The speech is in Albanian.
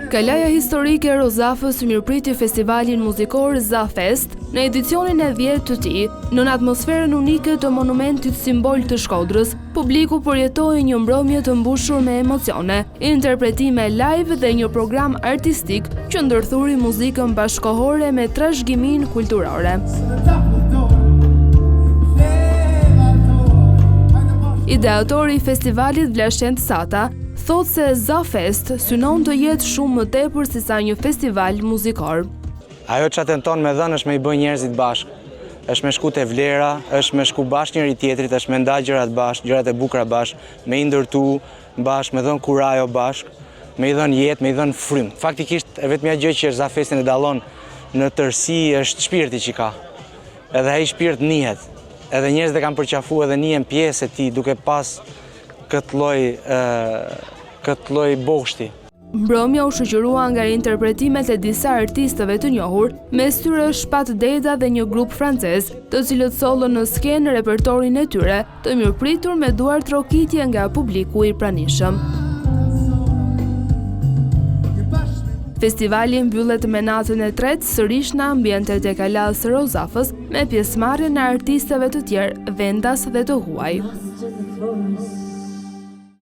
Kalaja historike e Rozafës mirëpriti festivalin muzikor ZaFest në edicionin e 10 të tij. Në atmosferën unike të monumentit simbol të Shkodrës, publiku përjetoi një mbrëmje të mbushur me emocione, interpretime live dhe një program artistik që ndërthuri muzikën bashkëkohore me trashëgimin kulturore. Ideatori i festivalit Vlashen Sata thot se ZaFest synon të jetë shumë më tepër se sa një festival muzikor. Ajo që tenton me dhënë është me i bëj njerëzit bashkë, është me shku te vlera, është me shku bashkë njëri tjetrit, është me nda gjërat bashkë, gjërat e bukura bashkë, me i ndërtu bashkë, me dhënë kurajo bashkë, me i dhënë jetë, me i dhënë frym. Faktikisht e vetmja gjë që ZaFestin e dallon në tërësi është shpirti që ka. Edhe ai shpirt njihet. Edhe njerëzit e kanë përqafuar edhe njihen pjesë e tij duke pas këtë lloj boshti. Mbrëmja u shoqërua nga interpretimet e disa artistëve të njohur, mes tyre Shpat Deda dhe një grup francez, të cilët sollën në skenë repertorin e tyre, të mirëpritur me duar trokitje nga publiku i pranishëm. Festivali mbyllet me natën e tretë sërish në ambientet e Kalas së Rozafës me pjesëmarrjen e artistëve të tjerë vendas dhe të huaj.